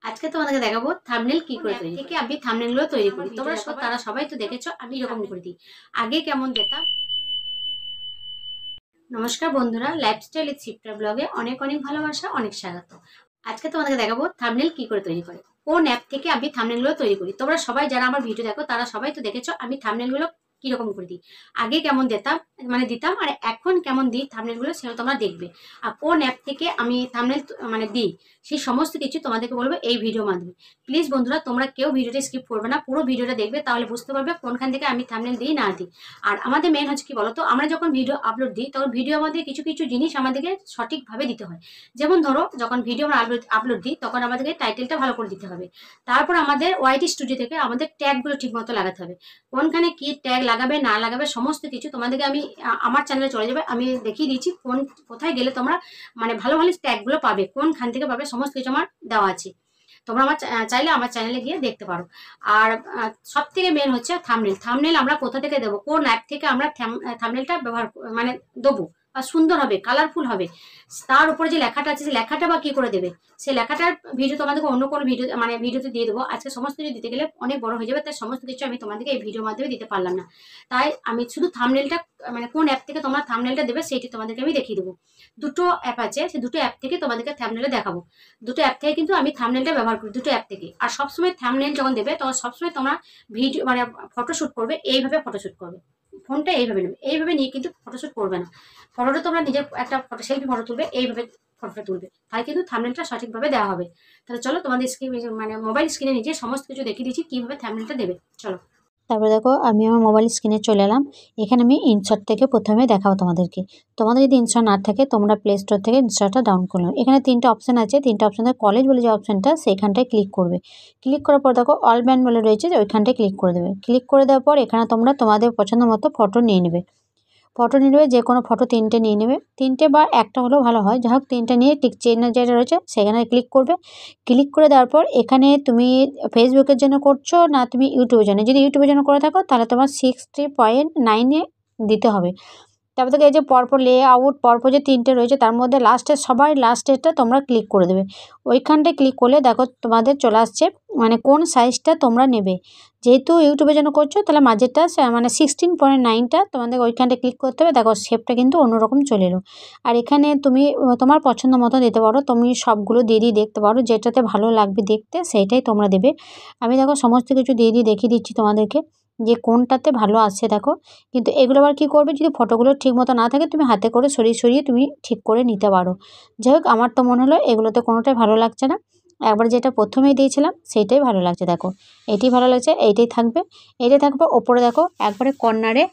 আজকে তোমাদেরকে দেখাবো থাম্বনেল কি করে তৈরি থেকে আমি থাম্বনেলগুলো তৈরি করি। তোমরা তারা সবাই তো দেখেছো আমি এরকম করে দিই। আগে কেমন দিতাম। নমস্কার বন্ধুরা, লাইফস্টাইল উইথ শিপ্রা ব্লগে অনেক অনেক ভালোবাসা, অনেক স্বাগত। আজকে তোমাদেরকে দেখাবো থাম্বনেল কি করে তৈরি করে, কোন অ্যাপ থেকে আমি থাম্বনেলগুলো তৈরি করি। তোমরা সবাই যারা আমার ভিডিও দেখো তারা সবাই তো দেখেছো আমি থাম্বনেলগুলো কিরকম করে দিই। আগে কেমন দিতাম আর এখন কেমন দিই থাম্বনেলগুলো, সেটা তোমরা দেখবে। আর কোন অ্যাপ থেকে আমি থাম্বনেল দিই সেই সমস্ত কিছু তোমাদেরকে বলবো এই ভিডিওর মাধ্যমে। প্লিজ বন্ধুরা, তোমরা কেউ ভিডিওটা স্কিপ করবে না, পুরো ভিডিওটা দেখবে, তাহলে বুঝতে পারবে কোনখান থেকে আমি থাম্বনেল দিই না দিই। আর আমাদের মেন হচ্ছে কি বলতো, আমরা যখন ভিডিও আপলোড দিই তখন ভিডিও আমাদের কিছু কিছু জিনিস আমাদেরকে সঠিকভাবে দিতে হয়। যেমন ধরো, যখন ভিডিও আমরা আপলোড দিই তখন আমাদেরকে টাইটেলটা ভালো করে দিতে হবে। তারপর আমাদের ওয়াইটি স্টুডিও থেকে আমাদের ট্যাগগুলো ঠিক মতো লাগাতে হবে। কোনখানে কি ট্যাগ লাগাবে না লাগাবে সমস্ত কিছু তোমাদেরকে আমি আমার চ্যানেলে চলে যাবে, আমি দেখিয়ে দিচ্ছি কোথায় গেলে তোমরা ভালো ভালো ট্যাগগুলো পাবে, কোনখান থেকে পাবে সমস্ত কিছু আমার দেওয়া আছে। তোমরা চাইলে আমার চ্যানেলে গিয়ে দেখতে পারো। আর সব থেকে মেন হচ্ছে থাম্বনেল। থাম্বনেল আমরা কোথা থেকে দেবো, কোন অ্যাপ থেকে আমরা থাম্বনেলটা ব্যবহার দেবো বা সুন্দর হবে, কালারফুল হবে। তার উপরে যে লেখাটা আছে সেই লেখাটা বা কি করে দেবে, সেই লেখাটার ভিডিও তোমাদেরকে অন্য কোনো ভিডিওতে দিয়ে দেবো। আজকে সমস্ত কিছু দিতে গেলে অনেক বড় হয়ে যাবে, তাই সমস্ত কিছু আমি তোমাদেরকে এই ভিডিওর মাধ্যমে দিতে পারলাম না। তাই আমি শুধু থাম্বনেলটা কোন অ্যাপ থেকে তোমরা থাম্বনেলটা দেবে সেইটি তোমাদেরকে আমি দেখিয়ে দেবো। দুটো অ্যাপ আছে, সেই দুটো অ্যাপ থেকে তোমাদেরকে থাম্বনেলটা দেখাবো। দুটো অ্যাপ থেকে কিন্তু আমি থাম্বনেলটা ব্যবহার করি, দুটো অ্যাপ থেকে। আর সবসময় থাম্বনেল যখন দেবে তখন সবসময় তোমরা ভিডিও ফটোশুট করবে, এইভাবে ফটোশুট করবে। ফোনটা এইভাবে নেবে, এইভাবে নিয়ে কিন্তু ফটোশুট করবে না। ফটোটা তোমরা নিজের একটা সেলফি ফটো তুলবে, এইভাবে ফটোটা তুলবে, তাই কিন্তু থাম্বনেলটা সঠিকভাবে দেওয়া হবে। তাহলে চলো তোমাদের স্ক্রিন মোবাইল স্ক্রিনে নিজে সমস্ত কিছু দেখিয়ে দিচ্ছি কিভাবে থাম্বনেলটা দেবে। চলো। তারপরে দেখো আমি আমার মোবাইল স্ক্রিনে চলে এলাম। এখানে আমি ইনশট থেকে প্রথমে দেখাবো তোমাদেরকে। তোমাদের যদি ইনশট না থাকে তোমরা প্লে স্টোর থেকে ইনশটটা ডাউনলোড করো। এখানে তিনটা অপশন আছে, তিনটা অপশনের কলেজ বলে যে অপশনটা সেইখানটায় ক্লিক করবে। ক্লিক করার পর দেখো অল ব্যান্ড বলে রয়েছে, ওইখানটায় ক্লিক করে দেবে। ক্লিক করে দেওয়ার পর এখানে তোমরা তোমাদের পছন্দ মতো ফটো নিয়ে নেবে। ফটো নিয়ে নেবে, যে কোনো ফটো তিনটে নিয়ে নেবে, তিনটে বা একটা হলেও ভালো হয়। যাই হোক, তিনটে নিয়ে টিক চিহ্ন যেটা রয়েছে সেখানে ক্লিক করবে। ক্লিক করে দেওয়ার পর এখানে তুমি ফেসবুকের জন্য করছো না তুমি ইউটিউবের জন্য, যদি ইউটিউবের জন্য করে থাকো তাহলে তোমার 60.9 দিতে হবে। তারপর থেকে এই যে পরপর লেআউট পরপর যে তিনটে রয়েছে তার মধ্যে সবার লাস্টেরটা তোমরা ক্লিক করে দেবে। ওইখানটায় ক্লিক করলে দেখো তোমাদের চলে আসছে কোন সাইজটা তোমরা নেবে। যেহেতু ইউটিউবের জন্য করছো তাহলে মাঝেরটা 16.9টা তোমাদের ওইখানটায় ক্লিক করতে হবে। দেখো শেপটা কিন্তু অন্যরকম চলে এলো। আর এখানে তুমি তোমার পছন্দ মতো দিতে পারো, তুমি সবগুলো দিয়ে দেখতে পারো, যেটাতে ভালো লাগবে দেখতে সেইটাই তোমরা দেবে। আমি দেখো সমস্ত কিছু দিয়ে দেখিয়ে দিচ্ছি তোমাদেরকে যে কোনটাতে ভালো আসছে। দেখো, কিন্তু এগুলো আবার কী করবে, যদি ফটোগুলো ঠিক মতো না থাকে তুমি হাতে করে সরিয়ে সরিয়ে তুমি ঠিক করে নিতে পারো। যাই হোক, আমার তো মনে হলো এগুলোতে কোনোটাই ভালো লাগছে না, একবার যেটা প্রথমেই দিয়েছিলাম সেইটাই ভালো লাগছে। দেখো, এটাই ভালো লাগছে, এইটাই থাকবে। ওপরে দেখো একবারে কর্নারে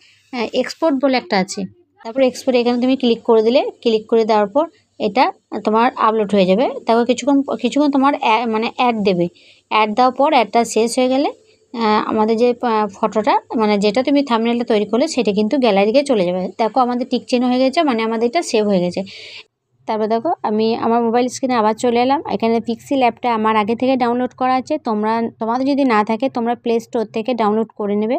এক্সপোর্ট বলে একটা আছে, তারপর এক্সপোর্ট এখানে তুমি ক্লিক করে দিলে। ক্লিক করে দেওয়ার পর এটা তোমার আপলোড হয়ে যাবে। তারপর কিছুক্ষণ তোমার অ্যাড দেবে। অ্যাড দেওয়ার পর অ্যাডটা শেষ হয়ে গেলে আমাদের যে ফটোটা যেটা তুমি থাম্বনেলটা তৈরি করলে সেটা কিন্তু গ্যালারিতে চলে যাবে। দেখো আমাদের টিক চিহ্ন হয়ে গেছে, আমাদের এটা সেভ হয়ে গেছে। তারপর দেখো আমি আমার মোবাইল স্ক্রিনে আবার চলে এলাম। এখানে পিক্সেল অ্যাপটা আমার আগে থেকে ডাউনলোড করা আছে, তোমাদের যদি না থাকে তোমরা প্লে স্টোর থেকে ডাউনলোড করে নেবে।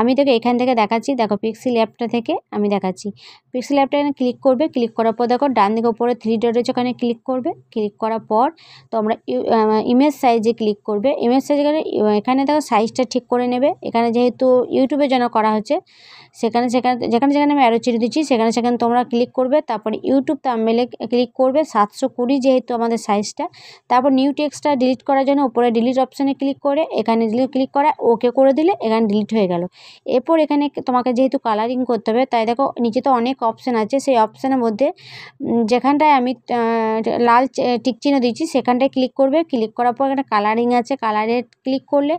আমি তোকে এখান থেকে দেখাচ্ছি। দেখো, পিক্সেল অ্যাপটা থেকে আমি দেখাচ্ছি। পিক্সেল অ্যাপটা এখানে ক্লিক করবে। ক্লিক করার পর দেখো ডান দিকে উপরে 3 ডট রয়েছে, ওখানে ক্লিক করবে। ক্লিক করার পর তোমরা ইমেজ সাইজে ক্লিক করবে। ইমেজ সাইজ এখানে দেখো সাইজটা ঠিক করে নেবে। এখানে যেহেতু ইউটিউবের জন্য করা হচ্ছে যেখানে আমি অ্যারো চিহ্ন দিচ্ছি সেখানে তোমরা ক্লিক করবে। তারপর ইউটিউব থাম্বনেলে ক্লিক করবে 720 যেহেতু আমাদের সাইজটা। তারপর নিউ টেক্সটটা ডিলিট করার জন্য উপরে ডিলিট অপশানে ক্লিক করে এখানে ক্লিক করা ওকে করে দিলে এখানে ডিলিট হয়ে গেল। এরপর এখানে তোমাকে যেহেতু কালারিং করতে হবে তাই দেখো নিচে তো অনেক অপশান আছে, সেই অপশানের মধ্যে যেখানটায় আমি লাল টিক চিহ্ন দিচ্ছি সেখানটায় ক্লিক করবে। ক্লিক করার পর এখানে কালারিং আছে, কালারে ক্লিক করলে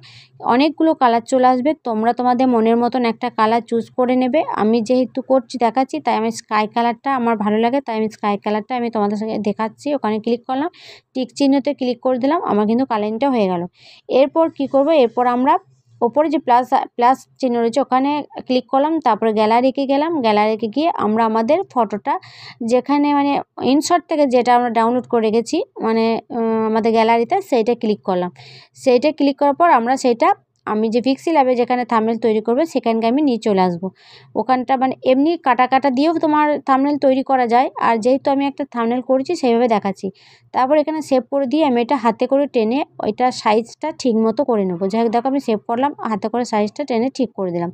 অনেকগুলো কালার চলে আসবে। তোমরা তোমাদের মনের মতন একটা কালার চুজ করে নেবে। আমি যেহেতু দেখাচ্ছি তাই আমি স্কাই কালারটা আমার ভালো লাগে, তাই আমি স্কাই কালারটা আমি তোমাদের সাথে দেখাচ্ছি। ওখানে ক্লিক করলাম, টিক চিহ্নতে ক্লিক করে দিলাম, আমার কিন্তু কালারিংটা হয়ে গেল। এরপর কি করব, এরপর আমরা ওপরে যে প্লাস চিহ্ন রয়েছে ওখানে ক্লিক করলাম। তারপরে গ্যালারিতে গেলাম। গ্যালারিতে গিয়ে আমরা আমাদের ফটোটা যেখানে ইনশট থেকে যেটা আমরা ডাউনলোড করে রেখেছি আমাদের গ্যালারিতে সেইটা ক্লিক করলাম। সেইটা ক্লিক করার পর আমরা সেইটা আমি যে পিক্সেল ল্যাবে যেখানে থাম্বনেল তৈরি করবে সেখানকে আমি নিয়ে চলে আসবো। ওখানটা মানে এমনি কাটা দিয়েও তোমার থাম্বনেল তৈরি করা যায়, আর যেহেতু আমি একটা থাম্বনেল করেছি সেইভাবে দেখাচ্ছি। তারপর এখানে সেভ করে দিয়ে আমি এটা হাতে করে টেনে ওইটা সাইজটা ঠিক মতো করে নেবো। যাই হোক দেখো আমি সেভ করলাম, হাতে করে সাইজটা টেনে ঠিক করে দিলাম।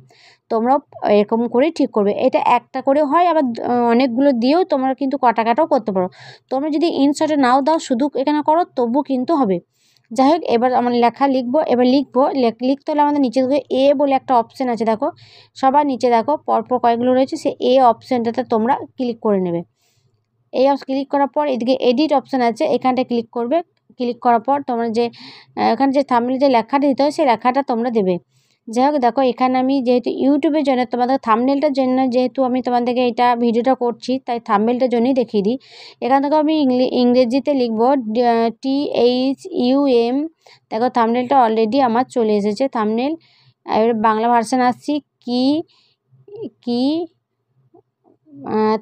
তোমরাও এরকম করেই ঠিক করবে। এটা একটা করে হয়, আবার অনেকগুলো দিয়েও তোমরা কিন্তু কাটাও করতে পারো। তোমরা যদি ইনসার্টে নাও দাও, শুধু এখানে করো, তবু কিন্তু হবে। যাই হোক এবার আমার লেখা লিখবো। এবার লিখতে হলে আমাদের নিচে দিকে এ বলে একটা অপশান আছে, দেখো সবার নিচে দেখো পরপর কয়েকগুলো রয়েছে, সে এ অপশানটাতে তোমরা ক্লিক করে নেবে। এই ক্লিক করার পর এদিকে এডিট অপশান আছে, এখানটায় ক্লিক করবে। ক্লিক করার পর তোমরা যে এখানে যে থাম্বনেলে যে লেখাটা দিতে হয় সেই লেখাটা তোমরা দেবে। যাই হোক দেখো এখানে আমি যেহেতু ইউটিউবের জন্য তোমাদের থাম্বনেলটার জন্য যেহেতু আমি তোমাদেরকে এটা ভিডিওটা করছি, তাই থাম্বনেলটার জন্যই দেখিয়ে দিই। এখান থেকে আমি ইংরেজিতে লিখবো THUM। দেখো থাম্বনেলটা অলরেডি আমার চলে এসেছে থাম্বনেল। এবার বাংলা ভার্সান আসছি, কি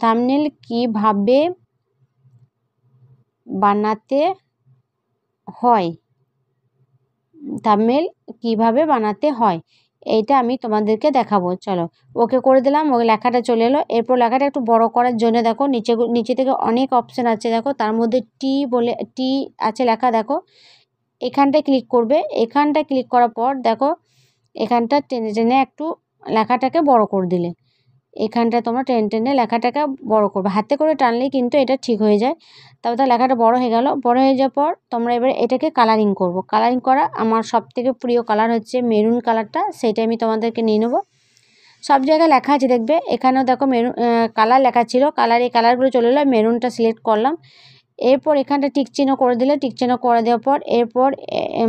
থাম্বনেল কীভাবে বানাতে হয়, থাম্বনেল কীভাবে বানাতে হয় এইটা আমি তোমাদেরকে দেখাবো। চলো ওকে করে দিলাম, ওই লেখাটা চলে এলো। এরপর লেখাটা একটু বড় করার জন্য দেখো নিচে থেকে অনেক অপশান আছে, দেখো তার মধ্যে টি আছে লেখা, দেখো এখানটায় ক্লিক করবে। এখানটায় ক্লিক করার পর দেখো এখানটা টেনে একটু লেখাটাকে বড় করে দিলে, এখানটা তোমরা টেনে লেখাটাকে বড় করবে, হাতে করে টানলেই কিন্তু এটা ঠিক হয়ে যায়। তারপর তার লেখাটা বড় হয়ে গেল। বড় হয়ে যাওয়ার পর তোমরা এবারে এটাকে কালারিং করব। কালারিং করা আমার সবথেকে প্রিয় কালার হচ্ছে মেরুন কালারটা, সেইটা আমি তোমাদেরকে নিয়ে নেবো। সব জায়গায় লেখা আছে দেখবে, এখানেও দেখো মেরুন কালার লেখা ছিল, এই কালারগুলো চলে এলো, মেরুনটা সিলেক্ট করলাম। এরপর এখানটা টিক চিহ্ন করে দিলে, টিক চিহ্ন করে দেওয়ার পর এরপর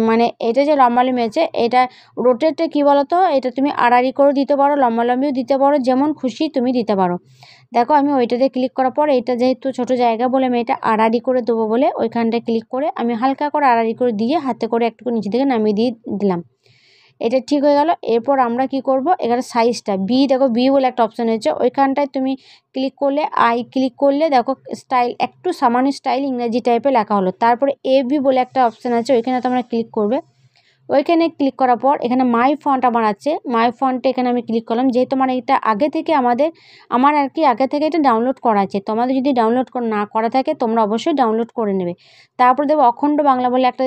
মানে এটা যে লম্বালম্বি আছে, এটা রোটেটটা কী বলো তো, এটা তুমি আড়াআড়ি করে দিতে পারো, লম্বালম্বিও দিতে পারো, যেমন খুশি তুমি দিতে পারো। দেখো আমি ওইটাতে ক্লিক করার পর এটা যেহেতু ছোটো জায়গা বলে আমি এটা আড়াআড়ি করে দেবো বলে ওইখানটায় ক্লিক করে আমি হালকা করে আড়াআড়ি করে দিয়ে হাতে করে একটু নিচে থেকে নামিয়ে দিয়ে দিলাম। এটা ঠিক হয়ে গেল। এরপর আমরা কি করব, এখানে সাইজটা দেখো বি বলে একটা অপশান হয়েছে, ওইখানটায় তুমি ক্লিক করলে ক্লিক করলে দেখো স্টাইল, একটু সামান্য স্টাইল ইংরেজি টাইপের লেখা হলো। তারপরে AB বলে একটা অপশান আছে, ওইখানে তোমরা ক্লিক করবে। ওইখানে ক্লিক করার পর এখানে মাই ফন্ট আমার আছে, মাই ফন্টে এখানে আমি ক্লিক করলাম। যেহেতু আমার এটা আগে থেকে আমার আর কি আগে থেকে এটা ডাউনলোড করা আছে, তোমাদের যদি ডাউনলোড না করা থাকে তোমরা অবশ্যই ডাউনলোড করে নেবে। তারপর দেখো অখণ্ড বাংলা বলে একটা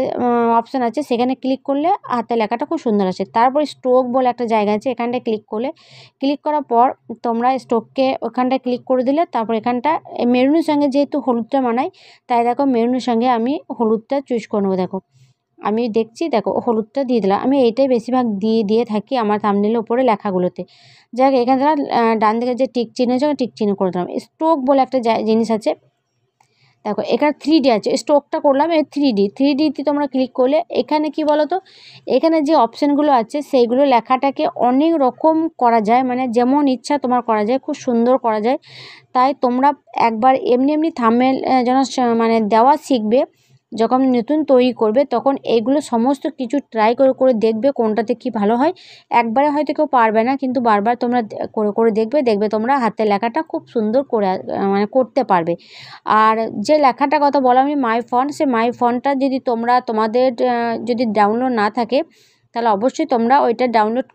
অপশান আছে, সেখানে ক্লিক করলে হাতে লেখাটা খুব সুন্দর আছে। তারপর স্ট্রোক বলে একটা জায়গা আছে, এখানটায় ক্লিক করার পর তোমরা স্ট্রোককে ওখানটায় ক্লিক করে দিলে, তারপর এখানটা মেরুনের সঙ্গে যেহেতু হলুদটা মানাই, তাই দেখো মেরুনের সঙ্গে আমি হলুদটা চুজ করে নেবো। দেখো আমি দেখছি, দেখো হলুদটা দিয়ে দিলাম। আমি এইটাই বেশিরভাগ দিয়ে থাকি আমার থাম্বনেলের উপরে লেখাগুলোতে। যাই হোক এখানে ডান দিকে যে টিক চিহ্ন আছে টিক চিহ্ন করে দিলাম। স্ট্রোক বলে একটা জিনিস আছে, দেখো এখানে 3D আছে, স্ট্রোকটা করলাম এই 3Dতে তোমরা ক্লিক করলে এখানে কি বলো তো, এখানে যে অপশানগুলো আছে সেইগুলো লেখাটাকে অনেক রকম করা যায়, মানে যেমন ইচ্ছা তোমার করা যায়, খুব সুন্দর করা যায়। তাই তোমরা একবার এমনি থাম্বনেল যেন মানে দেওয়া শিখবে, যখন নতুন তৈরি করবে তখন এইগুলো সমস্ত কিছু ট্রাই করে দেখবে কোনটাতে কি ভালো হয়। একবারে হয়তো কেউ পারবে না, কিন্তু বারবার তোমরা করে দেখবে তোমরা হাতের লেখাটা খুব সুন্দর করে মানে করতে পারবে। আর যে লেখাটার কথা বলো আমি মাই ফন্ট, সে মাই ফন্টটা যদি তোমাদের যদি ডাউনলোড না থাকে তাহলে অবশ্যই তোমরা ওইটা ডাউনলোড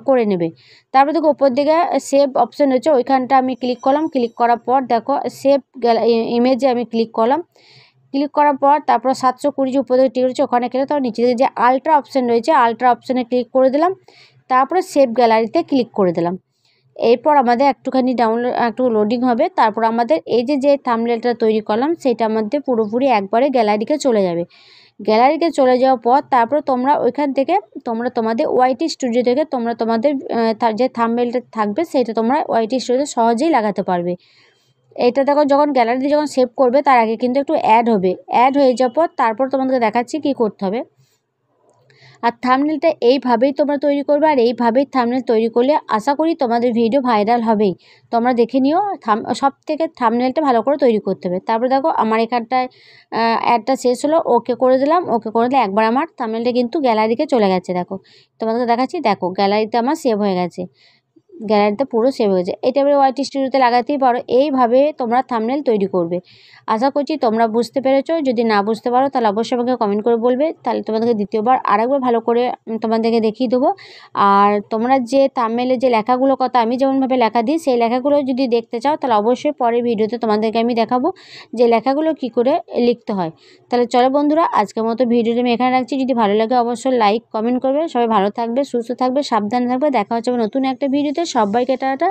করে নেবে। তারপরে দেখো উপর দিকে সেভ অপশান হচ্ছে, ওইখানটা আমি ক্লিক করলাম। ক্লিক করার পর দেখো সেভ ইমেজে আমি ক্লিক করলাম। ক্লিক করার পর তারপর 720 যে উপরে টিক রয়েছে ওখানে ক্লিক, তারপর নিচে যে আলট্রা অপশান রয়েছে আলট্রা অপশানে ক্লিক করে দিলাম। তারপরে সেভ গ্যালারিতে ক্লিক করে দিলাম। এরপর আমাদের একটুখানি একটু লোডিং হবে। তারপর আমাদের এই যে থাম্বনেলটা তৈরি করলাম সেটা আমাদের পুরোপুরি একবারে গ্যালারিকে চলে যাবে। গ্যালারিতে চলে যাওয়ার পর তারপর তোমরা ওইখান থেকে তোমাদের YT স্টুডিও থেকে তোমাদের যে থাম্বনেলটা থাকবে সেটা তোমরা YT স্টুডিওতে সহজেই লাগাতে পারবে। এটা দেখো যখন গ্যালারিতে যখন সেভ করবে তার আগে কিন্তু একটু অ্যাড হবে। অ্যাড হয়ে যাওয়ার পর তারপর তোমাদেরকে দেখাচ্ছি কী করতে হবে। আর থাম্বনেলটা এইভাবেই তোমরা তৈরি করবে, আর এইভাবেই থাম্বনেল তৈরি করলে আশা করি তোমাদের ভিডিও ভাইরাল হবেই। তোমরা দেখে নিও, সব থেকে থাম্বনেলটা ভালো করে তৈরি করতে হবে। তারপরে দেখো আমার এখানটায় অ্যাডটা শেষ হলো, ওকে করে দিলাম। ওকে করে দিলে একবার আমার থাম্বনেলটা কিন্তু গ্যালারিতে চলে গেছে। দেখো তোমাদেরকে দেখাচ্ছি, দেখো গ্যালারিতে আমার সেভ হয়ে গেছে। গ্যালারিতে পুরো সেভ হয়ে যায়। এটা এবারে ওয়াইটি স্টুডিওতে লাগাতেই পারো। এইভাবে তোমরা থাম্বনেল তৈরি করবে। আশা করছি তোমরা বুঝতে পেরেছো। যদি না বুঝতে পারো তাহলে অবশ্যই আমাকে কমেন্ট করে বলবে, তাহলে তোমাদেরকে দ্বিতীয়বার আরেকবার ভালো করে তোমাদেরকে দেখিয়ে দেবো। আর তোমরা যে থাম্বনেলে যে লেখাগুলো কথা আমি যেমনভাবে লেখা দিই, সেই লেখাগুলো যদি দেখতে চাও তাহলে অবশ্যই পরের ভিডিওতে তোমাদেরকে আমি দেখাবো যে লেখাগুলো কি করে লিখতে হয়। তাহলে চলো বন্ধুরা, আজকের মতো ভিডিওটা আমি এখানে রাখছি। যদি ভালো লাগে অবশ্যই লাইক কমেন্ট করবে। সবাই ভালো থাকবে, সুস্থ থাকবে, সাবধানে থাকবে। দেখা হচ্ছে নতুন একটা ভিডিওতে। সবাইকে টাটা।